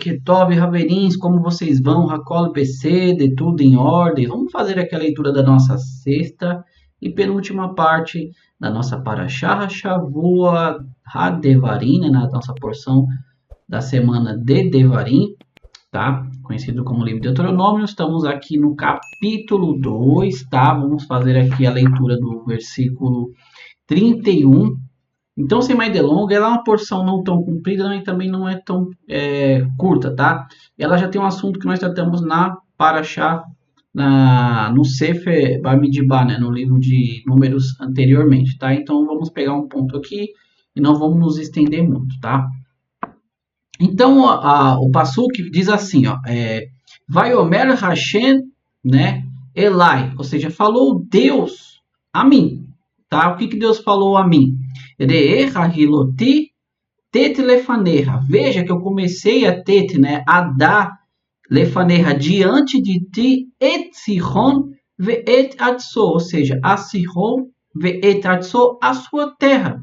Ketov, Haverins, como vocês vão? Racol PC, de tudo em ordem. Vamos fazer aqui a leitura da nossa sexta e penúltima parte da nossa Parashah Shavua HaDevarim, né, na nossa porção da semana de Devarim, tá? Conhecido como livro de Deuteronômio. Estamos aqui no capítulo 2, tá? Vamos fazer aqui a leitura do versículo 31. Então, sem mais delongas, ela é uma porção não tão comprida, mas também não é tão curta, tá? Ela já tem um assunto que nós tratamos na Parashá, no Sefer Bamidbar, né? No livro de números anteriormente, tá? Então, vamos pegar um ponto aqui e não vamos nos estender muito, tá? Então, o Passuk diz assim, ó, vai Omer Hashem, né? Elai, ou seja, falou Deus a mim, tá? O que Deus falou a mim? Veja que eu comecei a a dar lefaneha diante de ti et Sihon ve et Atso, ou seja, a Sihon ve et Atso, a sua terra.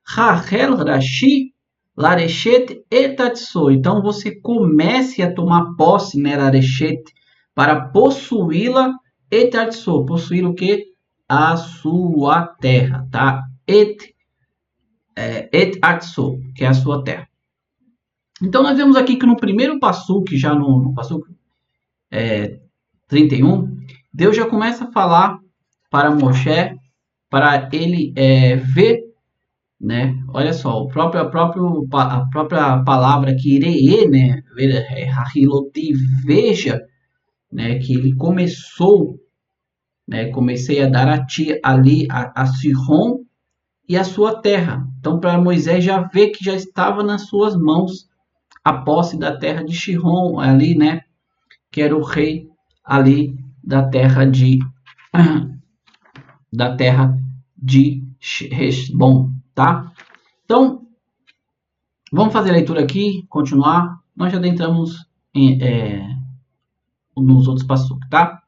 Rachel Rashi Lareshet et Atso. Então você comece a tomar posse, né, Lareshet, para possuí-la et Atso. Possuir o que? A sua terra, tá? Et Atso, que é a sua terra. Então nós vemos aqui que no primeiro Passuk, já no Passuk 31, Deus já começa a falar para Moshe, para ele ver, né? Olha só, a própria palavra que irei, né? Veja, né? Que ele começou, né? Comecei a dar a ti ali a Sihon e a sua terra. Então, para Moisés já ver que já estava nas suas mãos a posse da terra de Sihon ali, né? Que era o rei ali da terra de Hesbon, tá? Então, vamos fazer a leitura aqui, continuar. Nós já adentramos nos outros passos, tá?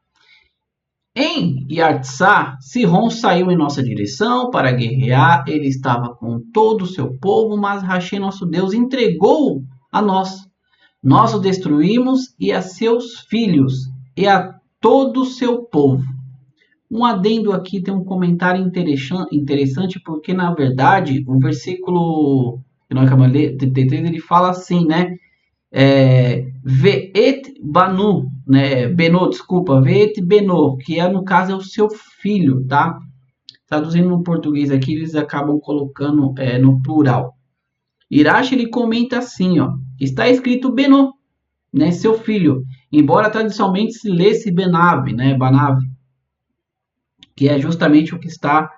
Em Yartzá, Sihon saiu em nossa direção para guerrear. Ele estava com todo o seu povo, mas Hashem, nosso Deus, entregou a nós. Nós o destruímos e a seus filhos e a todo o seu povo. Um adendo aqui, tem um comentário interessante, porque na verdade o versículo que nós acabamos de ler, 33, ele fala assim, né? Ve'et Banu, né? Ve'et Beno, que no caso é o seu filho, tá? Traduzindo no português aqui, eles acabam colocando no plural. Irash, ele comenta assim, ó, está escrito Beno, né? Seu filho, embora tradicionalmente se lesse Benav, né? Banav, que é justamente o que está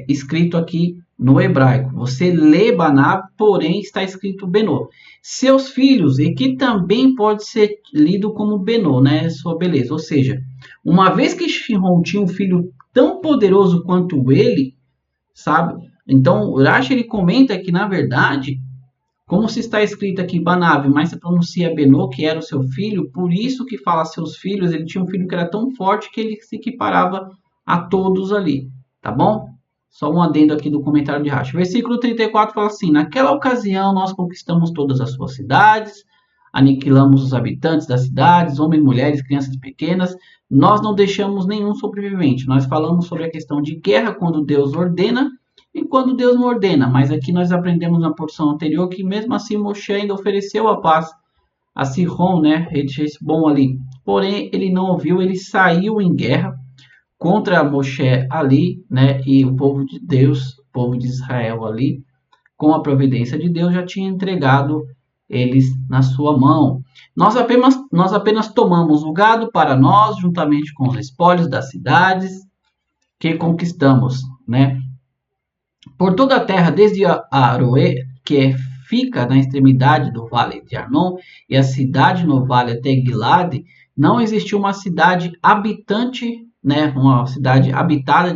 escrito aqui no hebraico. Você lê Banav, porém está escrito Beno. Seus filhos, e que também pode ser lido como Beno, né? Sua beleza. Ou seja, uma vez que Sihon tinha um filho tão poderoso quanto ele, sabe? Então, Rashi, ele comenta que, na verdade, como se está escrito aqui Banav, mas se pronuncia Beno, que era o seu filho, por isso que fala seus filhos, ele tinha um filho que era tão forte que ele se equiparava a todos ali, tá bom? Só um adendo aqui do comentário de Rashi. Versículo 34 fala assim: naquela ocasião nós conquistamos todas as suas cidades, aniquilamos os habitantes das cidades, homens, mulheres, crianças pequenas, nós não deixamos nenhum sobrevivente. Nós falamos sobre a questão de guerra quando Deus ordena e quando Deus não ordena, mas aqui nós aprendemos na porção anterior que mesmo assim Moshe ainda ofereceu a paz a Sihon, né, rei de Hesbon ali. Porém, ele não ouviu, ele saiu em guerra contra Moshe ali, né, e o povo de Deus, o povo de Israel ali, com a providência de Deus, já tinha entregado eles na sua mão. Nós apenas tomamos o gado para nós, juntamente com os espólios das cidades que conquistamos, né? Por toda a terra, desde Aroê, que fica na extremidade do vale de Arnon, e a cidade no vale até Gilade, não existiu uma cidade uma cidade habitada,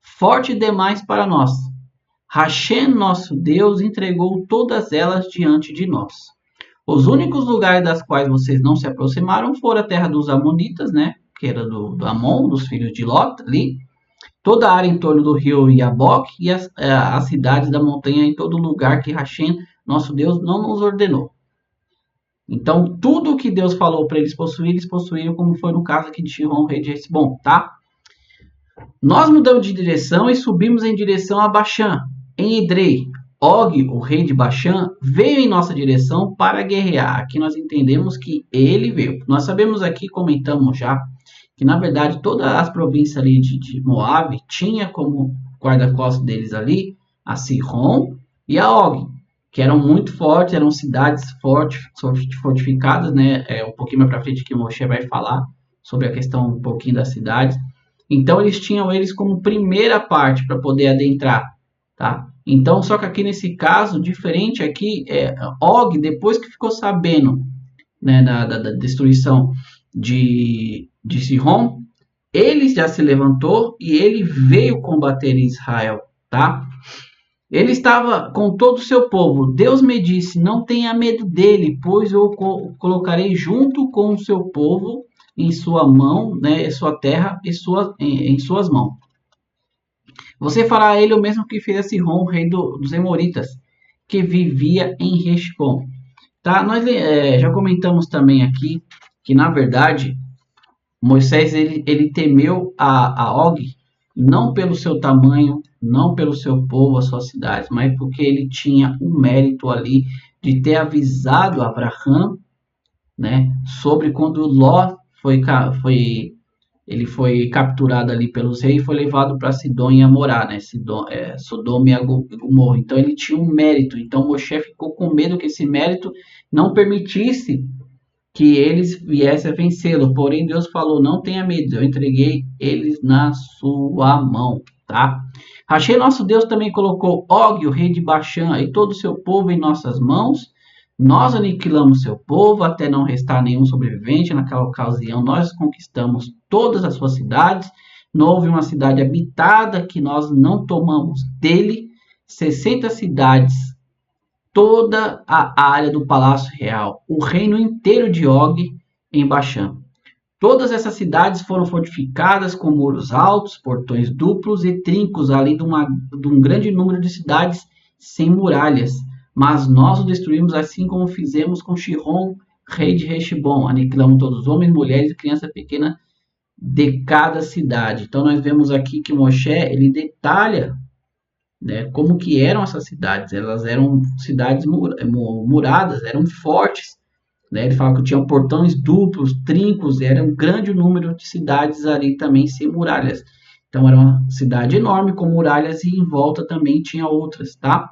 forte demais para nós. Hashem, nosso Deus, entregou todas elas diante de nós. Os únicos lugares das quais vocês não se aproximaram foram a terra dos Amonitas, né, que era do Amon, dos filhos de Lot, ali, toda a área em torno do rio Yabok e as cidades da montanha em todo lugar que Hashem, nosso Deus, não nos ordenou. Então, tudo que Deus falou para eles possuíram, como foi no caso aqui de Sihon, rei de Hesbom, tá? Nós mudamos de direção e subimos em direção a Baxã. Em Edrei, Og, o rei de Baxã, veio em nossa direção para guerrear. Aqui nós entendemos que ele veio. Nós sabemos aqui, comentamos já, que na verdade todas as províncias ali de Moab tinha como guarda-costas deles ali a Sihon e a Og, que eram muito fortes, eram cidades fortes, fortificadas, né? Um pouquinho mais para frente que o Moshe vai falar sobre a questão um pouquinho das cidades. Então eles tinham eles como primeira parte para poder adentrar, tá? Então, só que aqui nesse caso, diferente aqui, Og, depois que ficou sabendo, né, da destruição de Sihon, ele já se levantou e ele veio combater Israel, tá? Ele estava com todo o seu povo. Deus me disse, não tenha medo dele, pois eu o colocarei junto com o seu povo em sua mão, né, sua terra e em suas mãos. Você fará a ele o mesmo que fez a Sihon, rei dos Emoritas, que vivia em Heshbon. Tá? Nós já comentamos também aqui que, na verdade, Moisés ele temeu a Og não pelo seu tamanho, não pelo seu povo, as suas cidades, mas porque ele tinha um mérito ali de ter avisado Abraão, né, sobre quando Ló ele foi capturado ali pelos reis e foi levado para Sidom e Amorá, né? Sodoma e Gomorra. Então ele tinha um mérito. Então Moshe ficou com medo que esse mérito não permitisse que eles viessem a vencê-lo. Porém Deus falou: não tenha medo, eu entreguei eles na sua mão, tá? Rachei nosso Deus também colocou Og, o rei de Baxã, e todo o seu povo em nossas mãos. Nós aniquilamos seu povo até não restar nenhum sobrevivente. Naquela ocasião, nós conquistamos todas as suas cidades. Não houve uma cidade habitada que nós não tomamos dele. 60 cidades, toda a área do Palácio Real, o reino inteiro de Og em Baxã. Todas essas cidades foram fortificadas com muros altos, portões duplos e trincos, além de um grande número de cidades sem muralhas. Mas nós o destruímos assim como fizemos com Sihon, rei de Heshbon. Aniquilamos todos os homens, mulheres e crianças pequenas de cada cidade. Então nós vemos aqui que Moshe ele detalha, né, como que eram essas cidades. Elas eram cidades muradas, eram fortes. Né? Ele fala que tinha portões duplos, trincos, era um grande número de cidades ali também sem muralhas. Então era uma cidade enorme com muralhas e em volta também tinha outras, tá?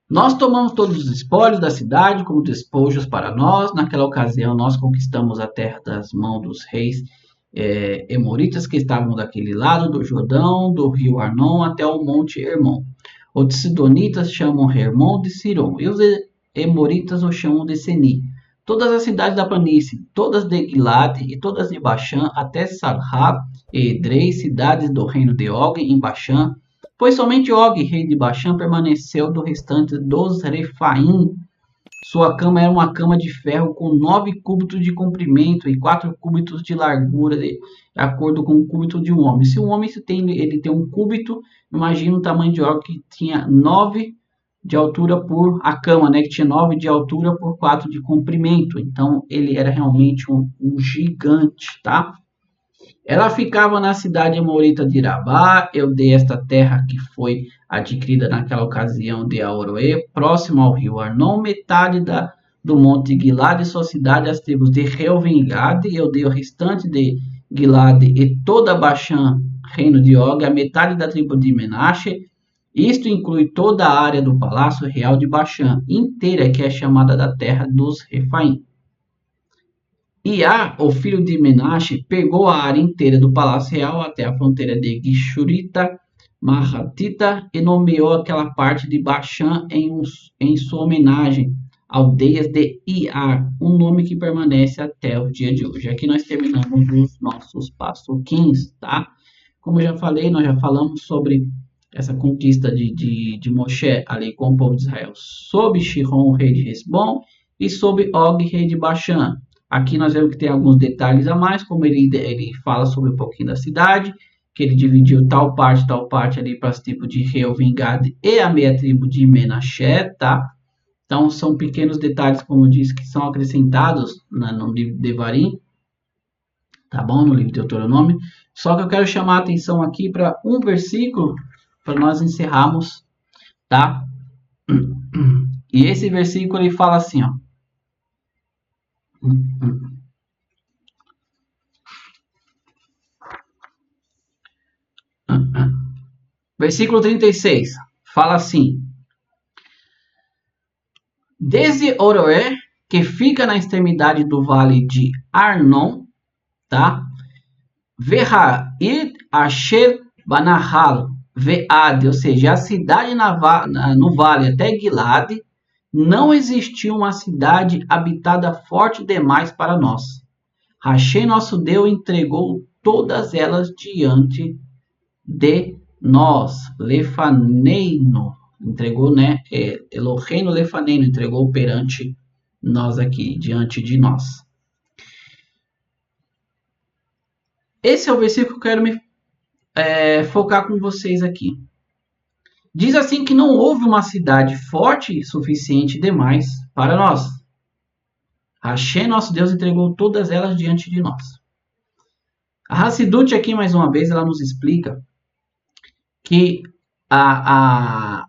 Nós tomamos todos os espólios da cidade como despojos para nós. Naquela ocasião, nós conquistamos a terra das mãos dos reis emoritas que estavam daquele lado do Jordão, do rio Arnon até o monte Hermon. Os sidonitas chamam Hermon de Siron e os emoritas o chamam de Seni. Todas as cidades da planície, todas de Gilad e todas de Baxã, até Sarhab e Edrei, cidades do reino de Og em Baxã, pois somente Og, rei de Baxã, permaneceu do restante dos Refaim. Sua cama era uma cama de ferro com 9 cúbitos de comprimento e 4 cúbitos de largura, de acordo com o cúbito de um homem. Se um homem ele tem um cúbito, imagina o tamanho de Og, que tinha 9 de altura por a cama, né, que tinha 9 de altura por 4 de comprimento. Então ele era realmente um gigante, tá? Ela ficava na cidade amorita de Irabá. Eu dei esta terra que foi adquirida naquela ocasião de Aroê, próximo ao rio Arnon, metade do monte Gilad e sua cidade, as tribos de Reuven e Gad. Eu dei o restante de Gilad e toda Baxã, reino de Og, a metade da tribo de Menashe. Isto inclui toda a área do palácio real de Baxã inteira, que é chamada da terra dos Refaim. Iá, o filho de Menashe, pegou a área inteira do palácio real até a fronteira de Gishurita, Mahatita, e nomeou aquela parte de Baxã em sua homenagem, aldeias de Iá, um nome que permanece até o dia de hoje. Aqui nós terminamos os nossos passuquins, tá? Como eu já falei, nós já falamos sobre essa conquista de Moshe ali com o povo de Israel, sob Sihon, rei de Hesbon, e sob Og, rei de Baxã. Aqui nós vemos que tem alguns detalhes a mais, como ele fala sobre um pouquinho da cidade, que ele dividiu tal parte ali para as tribos de Reuven, Gad e a meia tribo de Menashe, tá? Então, são pequenos detalhes, como eu disse, que são acrescentados no livro de Devarim, tá bom? No livro de Deuteronômio. Só que eu quero chamar a atenção aqui para um versículo, para nós encerrarmos, tá? E esse versículo ele fala assim, ó. Versículo 36, fala assim: desde Oroé, que fica na extremidade do vale de Arnon, tá? Verraid Asher Banahal Vead, ou seja, a cidade no vale até Gilad, não existiu uma cidade habitada forte demais para nós. Hashem, nosso Deus, entregou todas elas diante de nós. Lefaneino, entregou, né? Eloheinu Lefaneino, entregou perante nós aqui, diante de nós. Esse é o versículo que eu quero me focar com vocês aqui. Diz assim que não houve uma cidade forte suficiente demais para nós. Hashem, nosso Deus, entregou todas elas diante de nós. A Hassidut aqui, mais uma vez, ela nos explica que a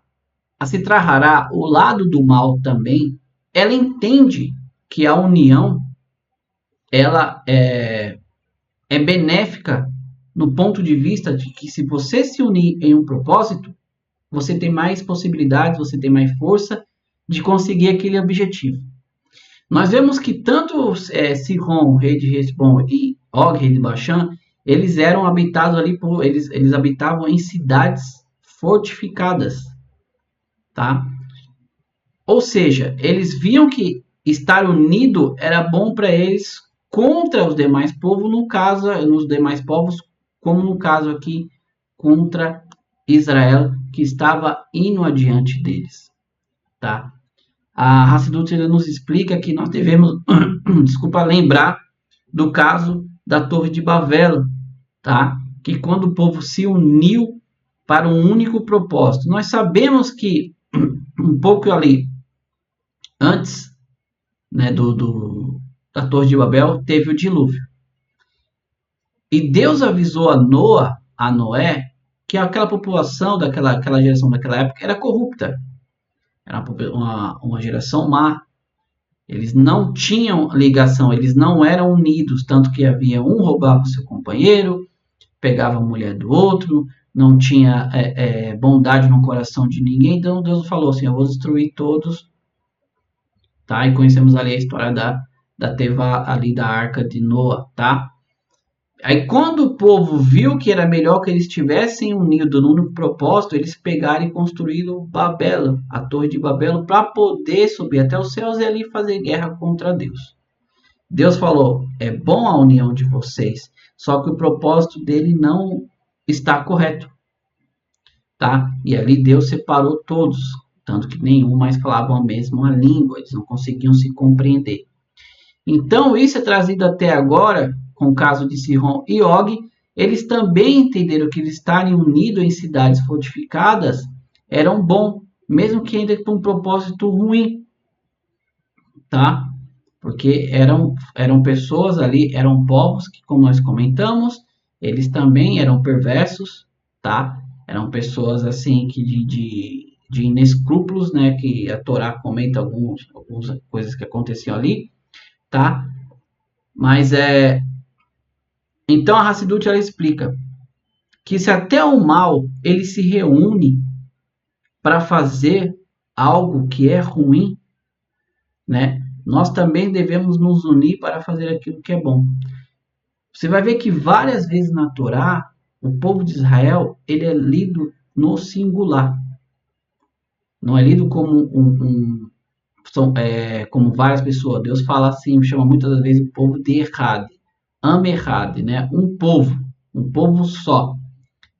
Sitra Hará, o lado do mal também, ela entende que a união ela é benéfica no ponto de vista de que se você se unir em um propósito, você tem mais possibilidades, você tem mais força de conseguir aquele objetivo. Nós vemos que tanto Sihon, rei de Hesbon, e Og, rei de Bashan, eles eram habitados ali eles habitavam em cidades fortificadas, tá? Ou seja, eles viam que estar unido era bom para eles contra os demais povos, nos demais povos, como no caso aqui contra Israel, que estava indo adiante deles, tá? A Hassidut nos explica que nós devemos, lembrar do caso da Torre de Babel, tá? Que quando o povo se uniu para um único propósito. Nós sabemos que um pouco ali antes, né, da Torre de Babel, teve o dilúvio. E Deus avisou a Noé, que aquela população aquela geração daquela época era corrupta. Era uma geração má. Eles não tinham ligação, eles não eram unidos, tanto que havia um roubava o seu companheiro, pegava a mulher do outro, não tinha bondade no coração de ninguém. Então Deus falou assim: eu vou destruir todos, tá? E conhecemos ali a história da Teva, ali da Arca de Noé, tá? Aí quando o povo viu que era melhor que eles estivessem unidos no único propósito, eles pegaram e construíram Babel, a Torre de Babel, para poder subir até os céus e ali fazer guerra contra Deus. Deus falou: é bom a união de vocês, só que o propósito dele não está correto, tá? E ali Deus separou todos, tanto que nenhum mais falava a mesma língua, eles não conseguiam se compreender. Então isso é trazido até agora, com o caso de Sihon e Og, eles também entenderam que eles estarem unidos em cidades fortificadas era bom, mesmo que ainda com um propósito ruim, tá? Porque eram pessoas ali, eram povos que, como nós comentamos, eles também eram perversos, tá? Eram pessoas assim que de inescrúpulos, né? Que a Torá comenta algumas coisas que aconteciam ali, tá? Mas então a Hassidut ela explica que se até o mal ele se reúne para fazer algo que é ruim, né? Nós também devemos nos unir para fazer aquilo que é bom. Você vai ver que várias vezes na Torá, o povo de Israel ele é lido no singular. Não é lido como como várias pessoas. Deus fala assim, chama muitas vezes o povo de Errad, Am-Errad, né? Um povo só. Ou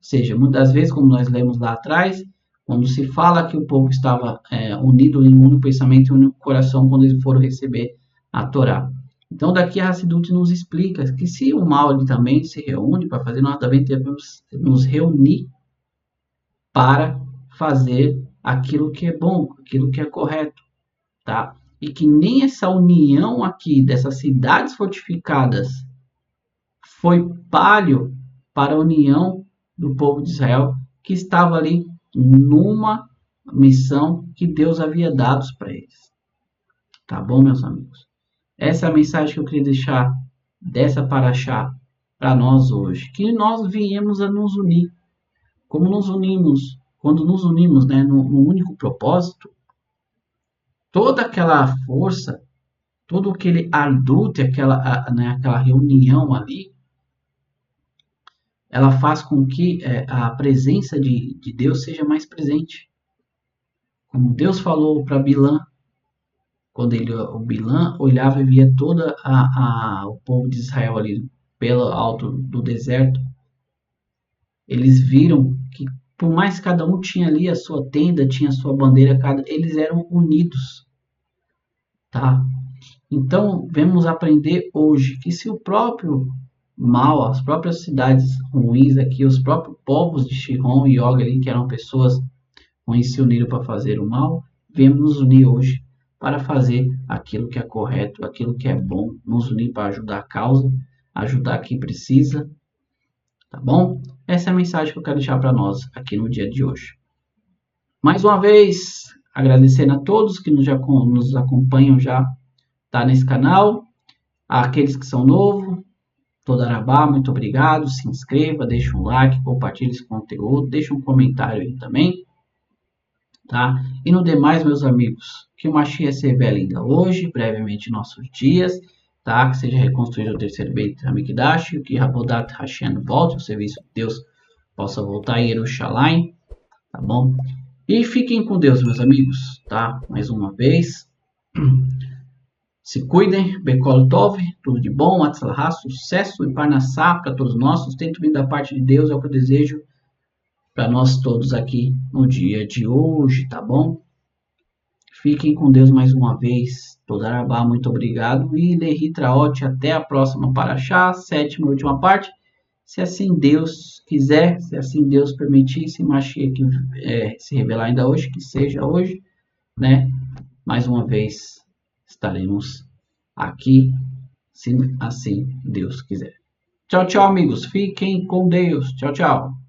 seja, muitas vezes, como nós lemos lá atrás, quando se fala que o povo estava unido em um único pensamento e um único coração quando eles foram receber a Torá. Então, daqui a Hassidut nos explica que se o mal ele também se reúne para fazer, nós também devemos nos reunir para fazer aquilo que é bom, aquilo que é correto, tá? E que nem essa união aqui dessas cidades fortificadas foi palho para a união do povo de Israel, que estava ali numa missão que Deus havia dado para eles. Tá bom, meus amigos? Essa é a mensagem que eu queria deixar dessa paraxá para nós hoje. Que nós viemos a nos unir. Como nos unimos, quando nos unimos, né, no único propósito, toda aquela força, todo aquele ardute, aquela reunião ali, ela faz com que a presença de Deus seja mais presente. Como Deus falou para Bilã, quando o Bilã olhava e via todo o povo de Israel ali pelo alto do deserto, eles viram que por mais que cada um tinha ali a sua tenda, tinha a sua bandeira, eles eram unidos, tá? Então, vamos aprender hoje que se o próprio mal, as próprias cidades ruins aqui, os próprios povos de Shihon e Og ali, que eram pessoas ruins, se uniram para fazer o mal, vemos nos unir hoje para fazer aquilo que é correto, aquilo que é bom, nos unir para ajudar a causa, ajudar quem precisa, tá bom? Essa é a mensagem que eu quero deixar para nós aqui no dia de hoje. Mais uma vez, agradecendo a todos que nos acompanham já, tá, nesse canal, aqueles que são novos, Todarabá, muito obrigado, se inscreva, deixa um like, compartilhe esse conteúdo, deixa um comentário aí também, tá? E no demais, meus amigos, que o Mashiach se revele ainda hoje, brevemente em nossos dias, tá? Que seja reconstruído o terceiro Beit HaMikdash, que Rabodat Hashem volte, o serviço de Deus possa voltar em Jerusalém, tá bom? E fiquem com Deus, meus amigos, tá? Mais uma vez. Se cuidem, Bekol Tov, tudo de bom, Atzlahá, sucesso e Parnassá para todos nós. Sustento vindo da parte de Deus, é o que eu desejo para nós todos aqui no dia de hoje, tá bom? Fiquem com Deus mais uma vez. Todarabá, muito obrigado. E Lehi Traot, até a próxima Paraxá, sétima e última parte. Se assim Deus quiser, se assim Deus permitir, se Mashiach se revelar ainda hoje, que seja hoje, né? Mais uma vez estaremos aqui, se assim Deus quiser. Tchau, tchau, amigos. Fiquem com Deus. Tchau, tchau.